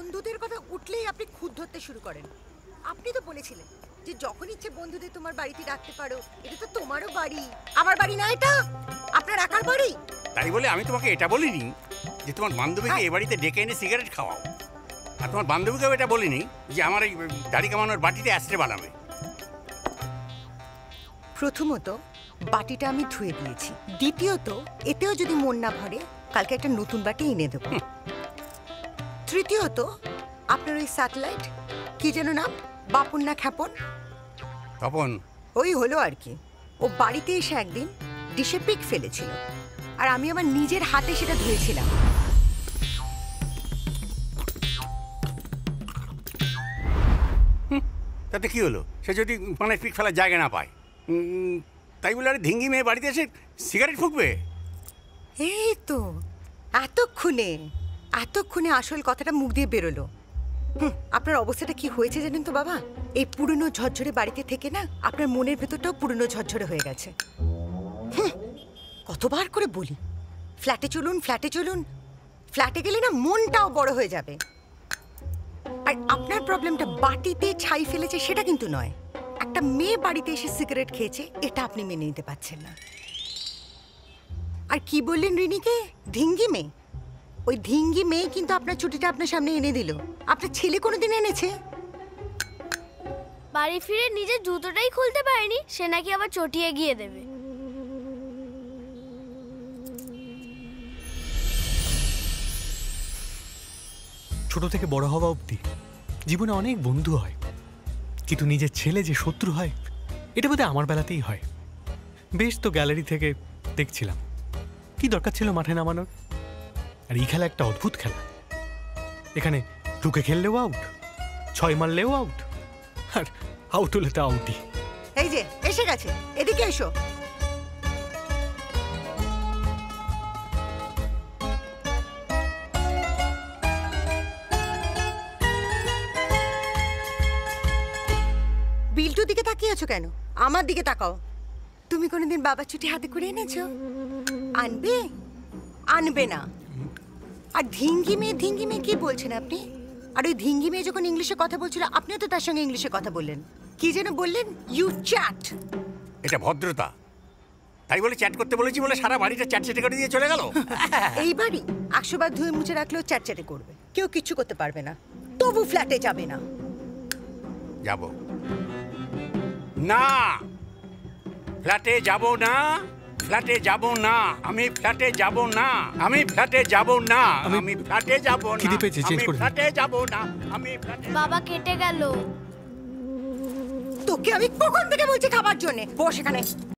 বন্ধুদের কথা উঠলেই আপনি খুঁত ধরতে শুরু করেন। আপনি তো বলেছিলেন যে যখন ইচ্ছে বন্ধুদের তোমার বাড়িতে রাখতে পারো। এটা তো তোমারও বাড়ি, আমার বাড়ি না, এটা আপনার একার বাড়ি। তাই বলে আমি তোমাকে এটা বলিনি যে তোমার বান্ধবীকে এ বাড়িতে ডেকে এনে সিগারেট খাওয়াও, আর তোমার বান্ধবীকেও এটা বলিনি যে আমার এই দাড়ি কামানোর বাটিতে অ্যাস্ট্রে বানাবে। প্রথমত বাটিটা আমি ধুয়ে দিয়েছি, দ্বিতীয়ত এতেও যদি মন না ভরে কালকে একটা নতুন বাটি এনে দেবো, তৃতীয়ত আপনার ওই স্যাটেলাইট কি যেন নাম, বাপন না খ্যাপন, তপন, ওই হলো আর কি। ও বাড়িতে এসে একদিন ডিশে পিক ফেলেছিল, আর আমি আমার নিজের হাতে সেটা ধুয়েছিলাম। তাতে কি হলো? সে যদি মানে পিক ফেলার জায়গা না পায়, তাই বলে আরে ধিঙ্গি মেয়ে বাড়িতে এসে সিগারেট ফুঁকবে? এই তো এতক্ষণে আসল কথাটা মুখ দিয়ে বেরোলো। আপনার অবস্থাটা কি হয়েছে জানেন তো বাবা? এই পুরনো ঝরঝরে বাড়িতে থেকে না আপনার মনের ভেতরটাও পুরনো ঝরঝরে হয়ে গেছে। কতবার করে বলি ফ্ল্যাটে চলুন, ফ্ল্যাটে চলুন, ফ্ল্যাটে গেলে না মনটাও বড় হয়ে যাবে। আর আপনার প্রবলেমটা বাটিতে ছাই ফেলেছে সেটা কিন্তু নয়, একটা মেয়ে বাড়িতে এসে সিগারেট খেয়েছে এটা আপনি মেনে নিতে পারছেন না। আর কি বললেন রিনিকে? ধিঙ্গি মেয়ে? ওই ধিঙ্গি মেয়ে কিন্তু আপনার ছুটিটা আপনার সামনে এনে দিল। আপনার ছেলে কোনোদিন এনেছে? বাড়ি ফিরে নিজের জুতোটাই খুলতে পারেনি, সে নাকি আবার চটিয়ে গিয়ে দেবে। ছোট থেকে বড় হওয়া অবধি জীবনে অনেক বন্ধু হয়, কিন্তু নিজের ছেলে যে শত্রু হয় এটা বোধহয় আমার বেলাতেই হয়। বেশ তো গ্যালারি থেকে দেখছিলাম, কি দরকার ছিল মাঠে নামানোর? আর এই খেলা একটা অদ্ভুত খেলা, এখানে ঢুকে খেললেও আউট, 6 মারলেও আউট, আর আউট হলে তো আউটই। এই যে এসে গেছে, এদিকে এসো। বিল্টুর দিকে তাকিয়ে আছো কেন? আমার দিকে তাকাও। তুমি কোনোদিন বাবার ছুটি হাতে করে এনেছো? আনবে? আনবে না। আর ধিঙ্গি মেয়ে কি বলছেন আপনি? আর ওই ধিঙ্গি মেয়ে যখন ইংলিশে কথা বলছিল আপনিও তো তার সঙ্গে ইংলিশে কথা বললেন। কি যেন বললেন? You chat. এটা ভদ্রতা? তাই বলে চ্যাট করতে বলেছি বলে সারা বাড়িটা চ্যাটচ্যাটে করে দিয়ে চলে গেল? এই বাড়ি 100 বার ধুয়ে মুছে রাখলেও চ্যাটচ্যাটে করবে, কেউ কিচ্ছু করতে পারবে না। তবু ফ্ল্যাটে যাবে না? যাব না, ফ্ল্যাটে যাব না, ফ্ল্যাটে যাব না, আমি ফ্ল্যাটে যাব না, আমি ফ্ল্যাটে যাব না, আমি ফ্ল্যাটে যাব না, খিদে পেয়েছে, চেঞ্জ করে দিন। ফ্ল্যাটে যাব না, আমি ফ্ল্যাটে। বাবা কেটে গেল। তোকে আমি কখন থেকে বলছি খাবার জন্য? বস এখানে।